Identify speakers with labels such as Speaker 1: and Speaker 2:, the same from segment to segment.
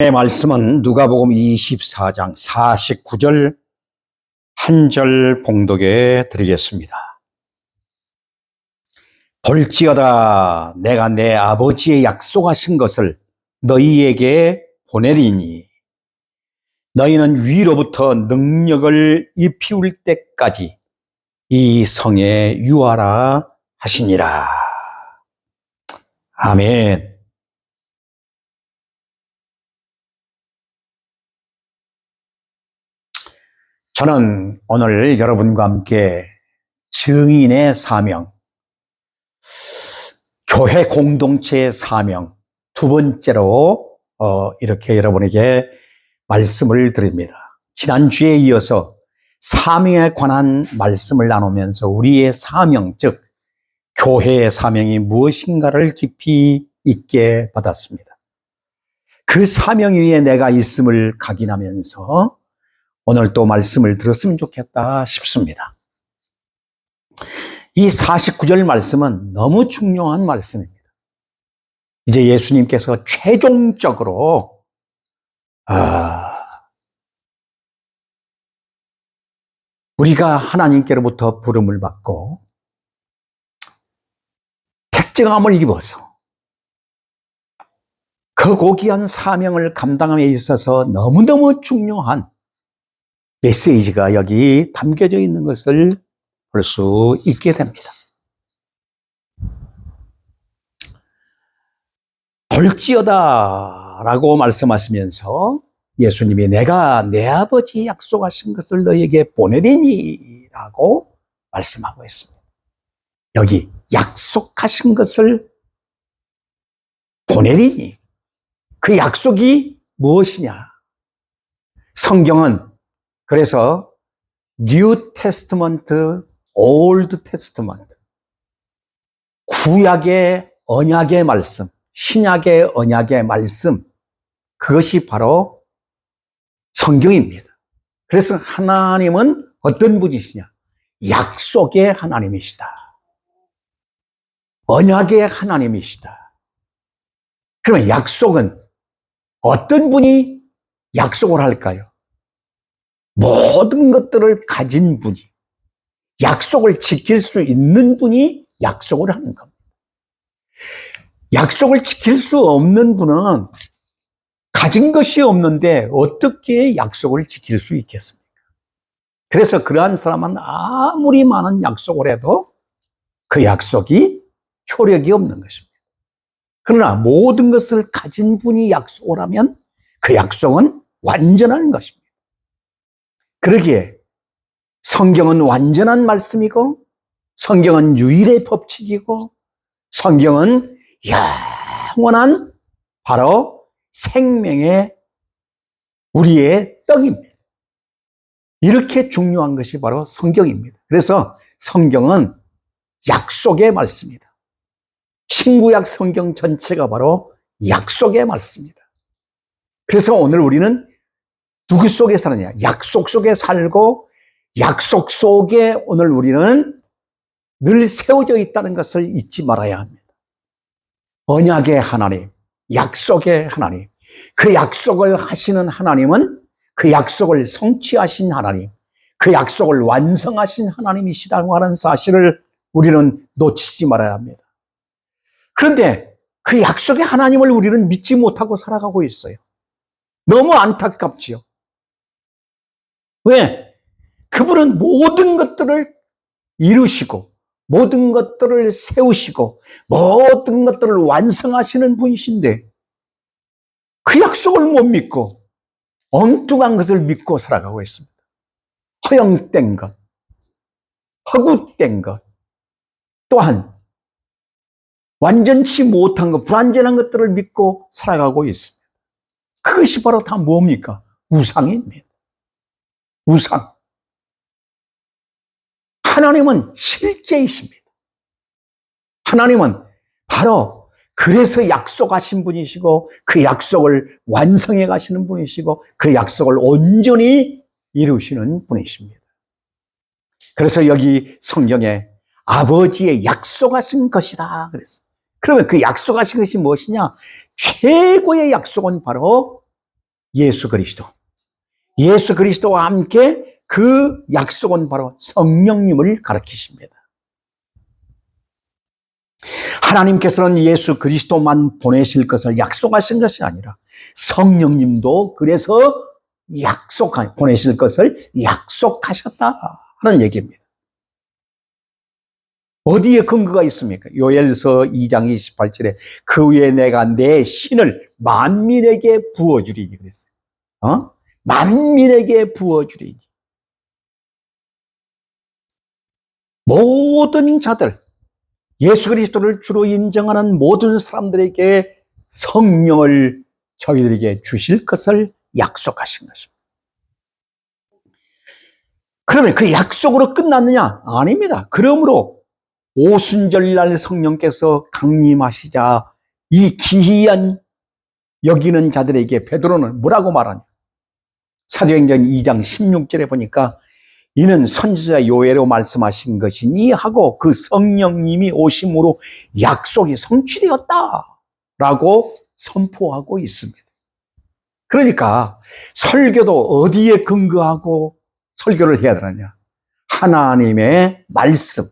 Speaker 1: 의 말씀은 누가복음 24장 49절 한 절 봉독해 드리겠습니다. 볼지어다 내가 내 아버지의 약속하신 것을 너희에게 보내리니 너희는 위로부터 능력을 입히울 때까지 이 성에 유하라 하시니라. 아멘. 저는 오늘 여러분과 함께 증인의 사명, 교회 공동체의 사명, 두 번째로 이렇게 여러분에게 말씀을 드립니다. 지난주에 이어서 사명에 관한 말씀을 나누면서 우리의 사명, 즉 교회의 사명이 무엇인가를 깊이 있게 받았습니다. 그 사명 위에 내가 있음을 각인하면서 오늘 또 말씀을 들었으면 좋겠다 싶습니다. 이 49절 말씀은 너무 중요한 말씀입니다. 이제 예수님께서 최종적으로 우리가 하나님께로부터 부름을 받고 택정함을 입어서 그 고귀한 사명을 감당함에 있어서 너무너무 중요한 메시지가 여기 담겨져 있는 것을 볼 수 있게 됩니다. 볼지어다 라고 말씀하시면서 예수님이 내가 내 아버지 약속하신 것을 너희에게 보내리니 라고 말씀하고 있습니다. 여기 약속하신 것을 보내리니 그 약속이 무엇이냐? 성경은 그래서 뉴 테스트먼트, 올드 테스트먼트, 구약의 언약의 말씀, 신약의 언약의 말씀, 그것이 바로 성경입니다. 그래서 하나님은 어떤 분이시냐? 약속의 하나님이시다. 언약의 하나님이시다. 그러면 약속은 어떤 분이 약속을 할까요? 모든 것들을 가진 분이, 약속을 지킬 수 있는 분이 약속을 하는 겁니다. 약속을 지킬 수 없는 분은 가진 것이 없는데 어떻게 약속을 지킬 수 있겠습니까? 그래서 그러한 사람은 아무리 많은 약속을 해도 그 약속이 효력이 없는 것입니다. 그러나 모든 것을 가진 분이 약속을 하면 그 약속은 완전한 것입니다. 그러기에 성경은 완전한 말씀이고 성경은 유일의 법칙이고 성경은 영원한 바로 생명의 우리의 떡입니다. 이렇게 중요한 것이 바로 성경입니다. 그래서 성경은 약속의 말씀이다. 신구약 성경 전체가 바로 약속의 말씀이다. 그래서 오늘 우리는 누구 속에 사느냐? 약속 속에 살고 약속 속에 오늘 우리는 늘 세워져 있다는 것을 잊지 말아야 합니다. 언약의 하나님, 약속의 하나님, 그 약속을 하시는 하나님은 그 약속을 성취하신 하나님, 그 약속을 완성하신 하나님이시다고 하는 사실을 우리는 놓치지 말아야 합니다. 그런데 그 약속의 하나님을 우리는 믿지 못하고 살아가고 있어요. 너무 안타깝지요. 왜? 그분은 모든 것들을 이루시고 모든 것들을 세우시고 모든 것들을 완성하시는 분이신데 그 약속을 못 믿고 엉뚱한 것을 믿고 살아가고 있습니다. 허영된 것, 허구된 것, 또한 완전치 못한 것, 불완전한 것들을 믿고 살아가고 있습니다. 그것이 바로 다 뭡니까? 우상입니다. 우상. 하나님은 실제이십니다. 하나님은 바로 그래서 약속하신 분이시고 그 약속을 완성해 가시는 분이시고 그 약속을 온전히 이루시는 분이십니다. 그래서 여기 성경에 아버지의 약속하신 것이다 그랬어요. 그러면 그 약속하신 것이 무엇이냐? 최고의 약속은 바로 예수 그리스도. 예수 그리스도와 함께 그 약속은 바로 성령님을 가리키십니다. 하나님께서는 예수 그리스도만 보내실 것을 약속하신 것이 아니라 성령님도 그래서 보내실 것을 약속하셨다는 얘기입니다. 어디에 근거가 있습니까? 요엘서 2장 28절에 그 후에 내가 내 신을 만민에게 부어주리니 그랬어요. 만민에게 부어주리니. 모든 자들, 예수 그리스도를 주로 인정하는 모든 사람들에게 성령을 저희들에게 주실 것을 약속하신 것입니다. 그러면 그 약속으로 끝났느냐? 아닙니다. 그러므로 오순절날 성령께서 강림하시자 이 기이한 여기는 자들에게 베드로는 뭐라고 말하냐? 사도행전 2장 16절에 보니까 이는 선지자 요엘로 말씀하신 것이니 하고 그 성령님이 오심으로 약속이 성취되었다라고 선포하고 있습니다. 그러니까 설교도 어디에 근거하고 설교를 해야 되느냐? 하나님의 말씀,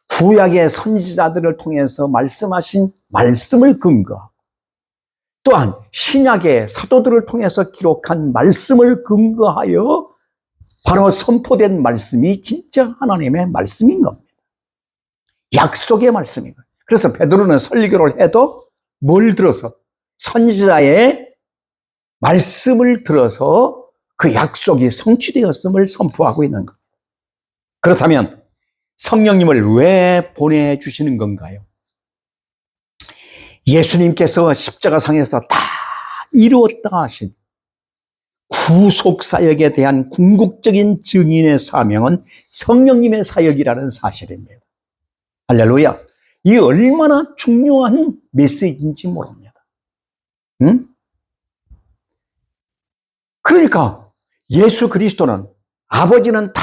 Speaker 1: 구약의 선지자들을 통해서 말씀하신 말씀을 근거하고 또한 신약의 사도들을 통해서 기록한 말씀을 근거하여 바로 선포된 말씀이 진짜 하나님의 말씀인 겁니다. 약속의 말씀인 거예요. 그래서 베드로는 설교를 해도 뭘 들어서? 선지자의 말씀을 들어서 그 약속이 성취되었음을 선포하고 있는 겁니다. 그렇다면 성령님을 왜 보내주시는 건가요? 예수님께서 십자가상에서 다 이루었다 하신 구속사역에 대한 궁극적인 증인의 사명은 성령님의 사역이라는 사실입니다. 할렐루야. 이 얼마나 중요한 메시지인지 모릅니다. 응? 그러니까 예수 그리스도는 아버지는 다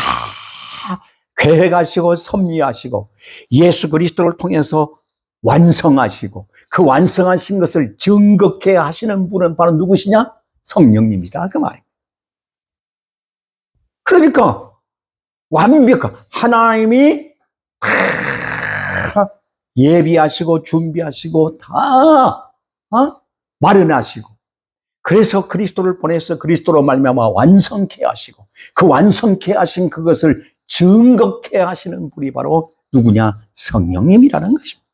Speaker 1: 계획하시고 섭리하시고 예수 그리스도를 통해서 완성하시고 그 완성하신 것을 증거케 하시는 분은 바로 누구시냐? 성령님이다 그 말입니다. 그러니까 완벽한 하나님이 다 예비하시고 준비하시고 다 마련하시고 그래서 그리스도를 보내서 그리스도로 말미암아 완성케 하시고 그 완성케 하신 그것을 증거케 하시는 분이 바로 누구냐? 성령님이라는 것입니다.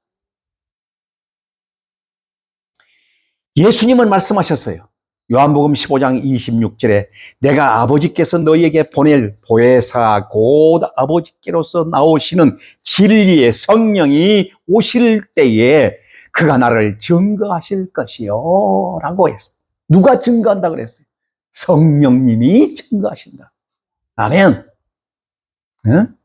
Speaker 1: 예수님은 말씀하셨어요. 요한복음 15장 26절에 내가 아버지께서 너희에게 보낼 보혜사 곧 아버지께로서 나오시는 진리의 성령이 오실 때에 그가 나를 증거하실 것이요 라고 했어요. 누가 증거한다 그랬어요? 성령님이 증거하신다. 아멘. 응?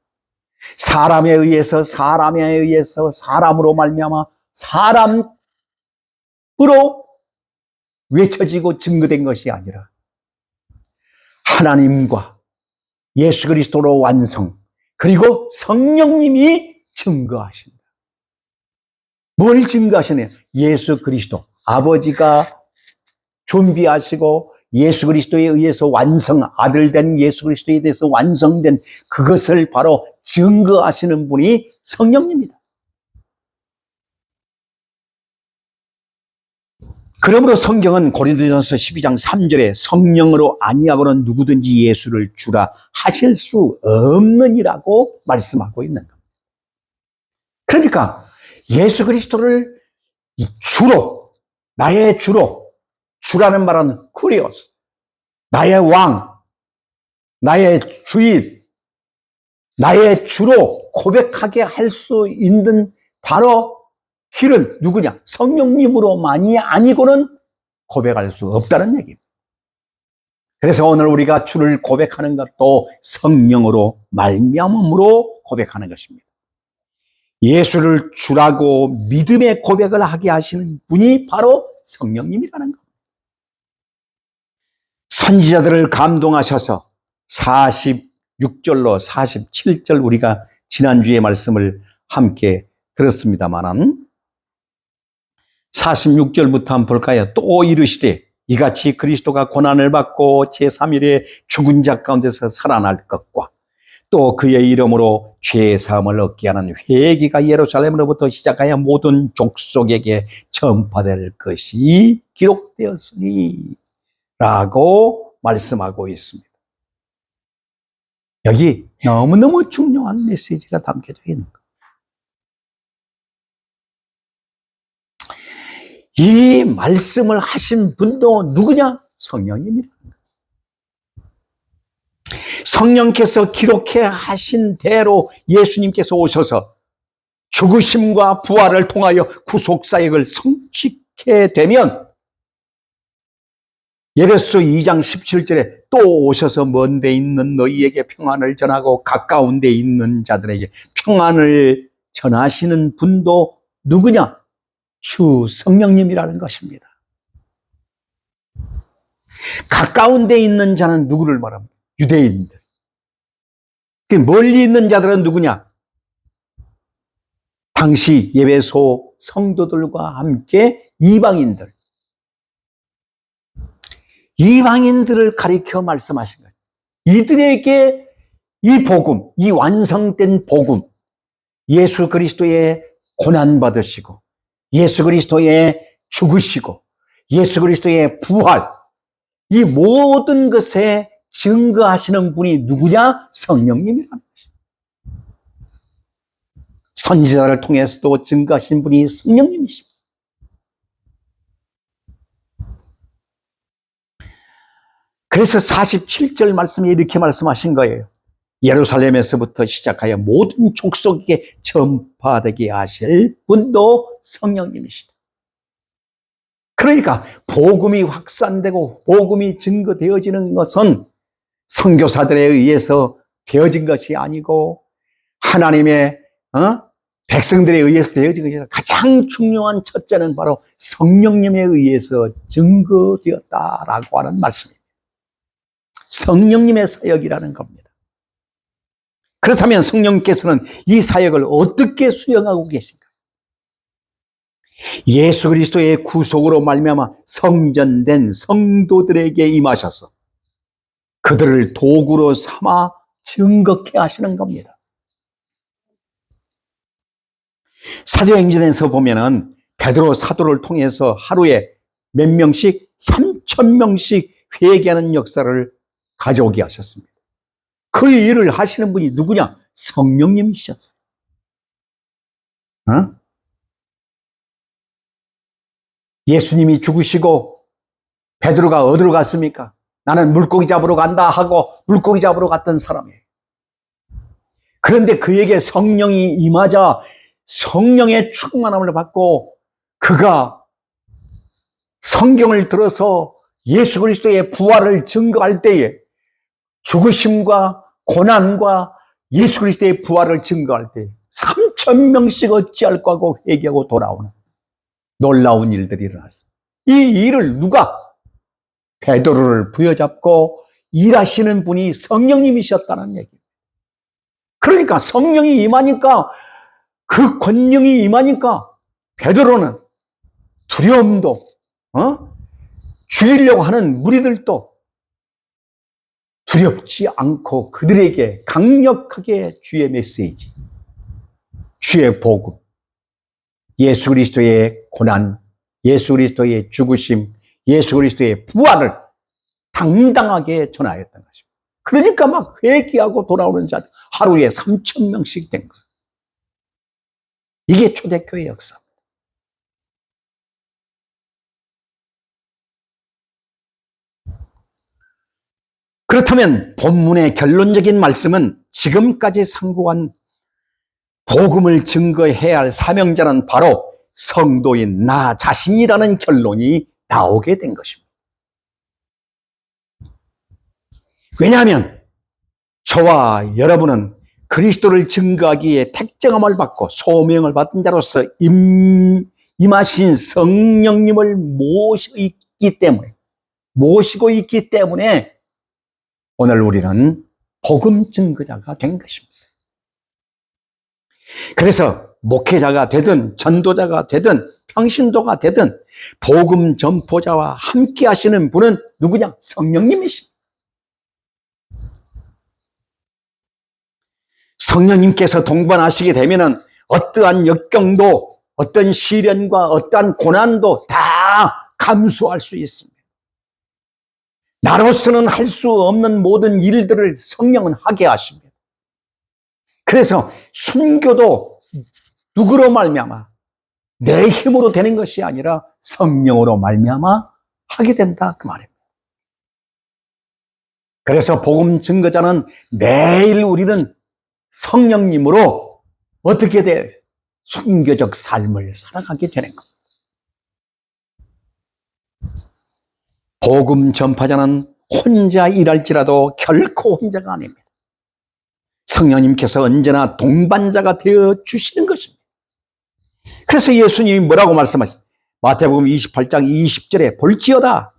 Speaker 1: 사람에 의해서 사람으로 말미암아 사람으로 외쳐지고 증거된 것이 아니라 하나님과 예수 그리스도로 완성 그리고 성령님이 증거하신다. 뭘 증거하시냐? 예수 그리스도 아버지가 준비하시고 예수 그리스도에 의해서 완성 아들된 예수 그리스도에 대해서 완성된 그것을 바로 증거하시는 분이 성령님입니다. 그러므로 성경은 고린도전서 12장 3절에 성령으로 아니하고는 누구든지 예수를 주라 하실 수 없느니라고 말씀하고 있는 겁니다. 그러니까 예수 그리스도를 주로 나의 주라는 말은 쿠리오스 나의 왕 나의 주인 나의 주로 고백하게 할 수 있는 바로 길은 누구냐? 성령님으로만이 아니고는 고백할 수 없다는 얘기입니다. 그래서 오늘 우리가 주를 고백하는 것도 성령으로 말미암음으로 고백하는 것입니다. 예수를 주라고 믿음의 고백을 하게 하시는 분이 바로 성령님이라는 겁니다. 선지자들을 감동하셔서 46절로 47절 우리가 지난주에 말씀을 함께 들었습니다만은 46절부터 한번 볼까요? 또 이르시되 이같이 그리스도가 고난을 받고 제3일에 죽은 자 가운데서 살아날 것과 또 그의 이름으로 죄 사함을 얻게 하는 회개가 예루살렘으로부터 시작하여 모든 족속에게 전파될 것이 기록되었으니 라고 말씀하고 있습니다. 여기 너무너무 중요한 메시지가 담겨져 있는 거예요. 이 말씀을 하신 분도 누구냐? 성령님이라는 거예요. 성령께서 기록해 하신 대로 예수님께서 오셔서 죽으심과 부활을 통하여 구속사역을 성취케 되면 에베소 2장 17절에 또 오셔서 먼 데 있는 너희에게 평안을 전하고 가까운 데 있는 자들에게 평안을 전하시는 분도 누구냐? 주 성령님이라는 것입니다. 가까운 데 있는 자는 누구를 말합니까? 유대인들. 멀리 있는 자들은 누구냐? 당시 에베소 성도들과 함께 이방인들. 이방인들을 가리켜 말씀하신 거예요. 이들에게 이 복음, 이 완성된 복음, 예수 그리스도의 고난받으시고 예수 그리스도의 죽으시고 예수 그리스도의 부활, 이 모든 것에 증거하시는 분이 누구냐? 성령님이라는 것입니다. 선지자를 통해서도 증거하신 분이 성령님이십니다. 그래서 47절 말씀에 이렇게 말씀하신 거예요. 예루살렘에서부터 시작하여 모든 족속에게 전파되게 하실 분도 성령님이시다. 그러니까 복음이 확산되고 복음이 증거되어지는 것은 선교사들에 의해서 되어진 것이 아니고 하나님의 백성들에 의해서 되어진 것이 아니라 가장 중요한 첫째는 바로 성령님에 의해서 증거되었다라고 하는 말씀입니다. 성령님의 사역이라는 겁니다. 그렇다면 성령께서는 이 사역을 어떻게 수행하고 계신가? 예수 그리스도의 구속으로 말미암아 성전된 성도들에게 임하셔서 그들을 도구로 삼아 증거케 하시는 겁니다. 사도행전에서 보면은 베드로 사도를 통해서 하루에 몇 명씩 3,000명씩 회개하는 역사를 가져오게 하셨습니다. 그 일을 하시는 분이 누구냐? 성령님이셨어요. 예수님이 죽으시고 베드로가 어디로 갔습니까? 나는 물고기 잡으러 간다 하고 물고기 잡으러 갔던 사람이에요. 그런데 그에게 성령이 임하자 성령의 충만함을 받고 그가 성경을 들어서 예수 그리스도의 부활을 증거할 때에 죽으심과 고난과 예수 그리스도의 부활을 증거할 때에 3,000명씩 어찌할까 하고 회개하고 돌아오는 놀라운 일들이 일어났습니다. 이 일을 누가? 베드로를 부여잡고 일하시는 분이 성령님이셨다는 얘기예요. 그러니까 성령이 임하니까 그 권능이 임하니까 베드로는 두려움도 죽이려고 하는 무리들도 두렵지 않고 그들에게 강력하게 주의 메시지, 주의 복음, 예수 그리스도의 고난, 예수 그리스도의 죽으심, 예수 그리스도의 부활을 당당하게 전하였던 것입니다. 그러니까 막 회개하고 돌아오는 자 하루에 3,000명씩 된 거예요. 이게 초대교회 역사입니다. 그렇다면 본문의 결론적인 말씀은 지금까지 상고한 복음을 증거해야 할 사명자는 바로 성도인 나 자신이라는 결론이 나오게 된 것입니다. 왜냐하면 저와 여러분은 그리스도를 증거하기에 택정함을 받고 소명을 받은 자로서 임하신 성령님을 모시고 있기 때문에 오늘 우리는 복음 증거자가 된 것입니다. 그래서 목회자가 되든 전도자가 되든 평신도가 되든 복음 전포자와 함께 하시는 분은 누구냐? 성령님이십니다. 성령님께서 동반하시게 되면은 어떠한 역경도, 어떤 시련과 어떠한 고난도 다 감수할 수 있습니다. 나로서는 할 수 없는 모든 일들을 성령은 하게 하십니다. 그래서 순교도 누구로 말미암아? 내 힘으로 되는 것이 아니라 성령으로 말미암아 하게 된다, 그 말입니다. 그래서 복음 증거자는 매일 우리는 성령님으로 어떻게 돼? 순교적 삶을 살아가게 되는 겁니다. 복음 전파자는 혼자 일할지라도 결코 혼자가 아닙니다. 성령님께서 언제나 동반자가 되어 주시는 것입니다. 그래서 예수님이 뭐라고 말씀하셨어요? 마태복음 28장 20절에 볼지어다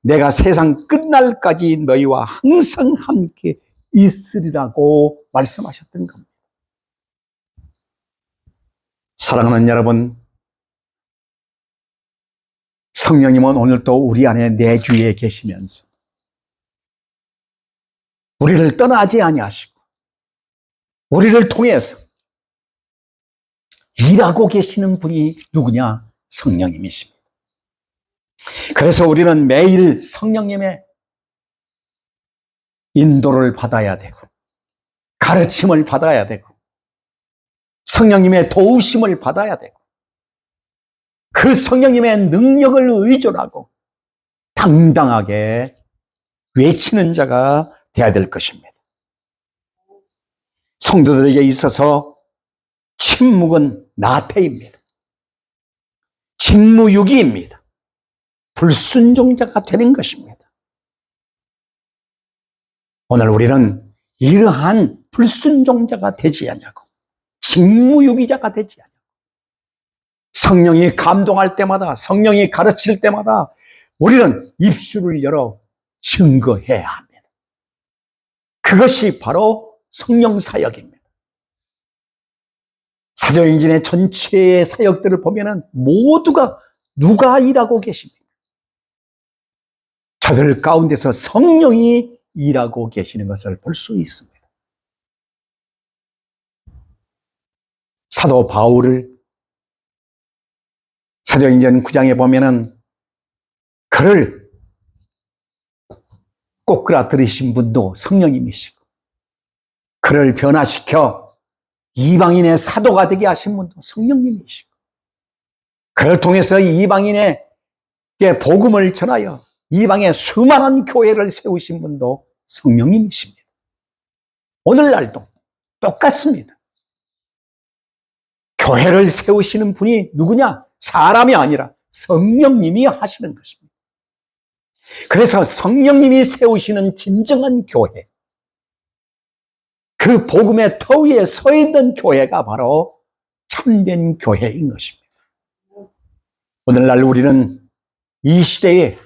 Speaker 1: 내가 세상 끝날까지 너희와 항상 함께 있으리라고 말씀하셨던 겁니다. 사랑하는 여러분, 성령님은 오늘도 우리 안에 내주에 계시면서 우리를 떠나지 아니하시고 우리를 통해서 일하고 계시는 분이 누구냐? 성령님이십니다. 그래서 우리는 매일 성령님의 인도를 받아야 되고 가르침을 받아야 되고 성령님의 도우심을 받아야 되고 그 성령님의 능력을 의존하고 당당하게 외치는 자가 되어야 될 것입니다. 성도들에게 있어서 침묵은 나태입니다. 직무유기입니다. 불순종자가 되는 것입니다. 오늘 우리는 이러한 불순종자가 되지 않냐고, 직무유기자가 되지 않냐고. 성령이 감동할 때마다, 성령이 가르칠 때마다 우리는 입술을 열어 증거해야 합니다. 그것이 바로 성령 사역입니다. 사도행전의 전체의 사역들을 보면은 모두가 누가 일하고 계십니까? 저들 가운데서 성령이 일하고 계시는 것을 볼 수 있습니다. 사도 바울을 사도행전 9장에 보면은 그를 꼬꾸라 들으신 분도 성령님이시고 그를 변화시켜 이방인의 사도가 되게 하신 분도 성령님이시고 그를 통해서 이방인에게 복음을 전하여 이방의 수많은 교회를 세우신 분도 성령님이십니다. 오늘날도 똑같습니다. 교회를 세우시는 분이 누구냐? 사람이 아니라 성령님이 하시는 것입니다. 그래서 성령님이 세우시는 진정한 교회, 그 복음의 터 위에 서 있는 교회가 바로 참된 교회인 것입니다. 오늘날 우리는 이 시대에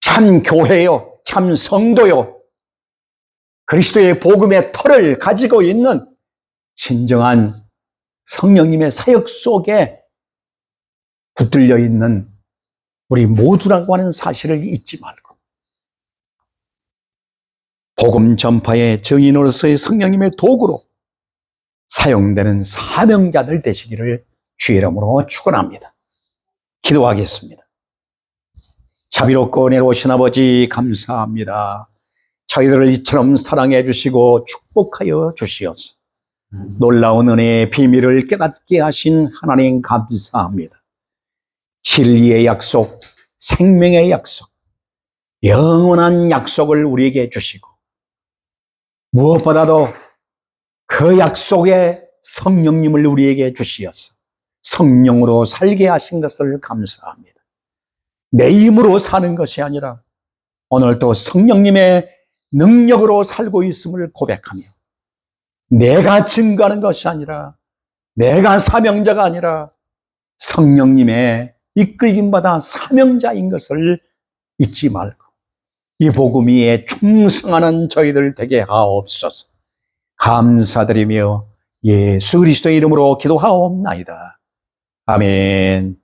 Speaker 1: 참 교회요, 참 성도요, 그리스도의 복음의 터를 가지고 있는 진정한 성령님의 사역 속에 붙들려 있는 우리 모두라고 하는 사실을 잊지 말고 복음 전파의 증인으로서의 성령님의 도구로 사용되는 사명자들 되시기를 주의 이름으로 축원합니다. 기도하겠습니다. 자비롭고 은혜로우신 아버지 감사합니다. 저희들을 이처럼 사랑해 주시고 축복하여 주시옵소서. 놀라운 은혜의 비밀을 깨닫게 하신 하나님 감사합니다. 진리의 약속, 생명의 약속, 영원한 약속을 우리에게 주시고 무엇보다도 그 약속의 성령님을 우리에게 주시어서 성령으로 살게 하신 것을 감사합니다. 내 힘으로 사는 것이 아니라 오늘도 성령님의 능력으로 살고 있음을 고백하며 내가 증거하는 것이 아니라 내가 사명자가 아니라 성령님의 이끌림받아 사명자인 것을 잊지 말고 이 복음 위에 충성하는 저희들 되게 하옵소서. 감사드리며 예수 그리스도의 이름으로 기도하옵나이다. 아멘.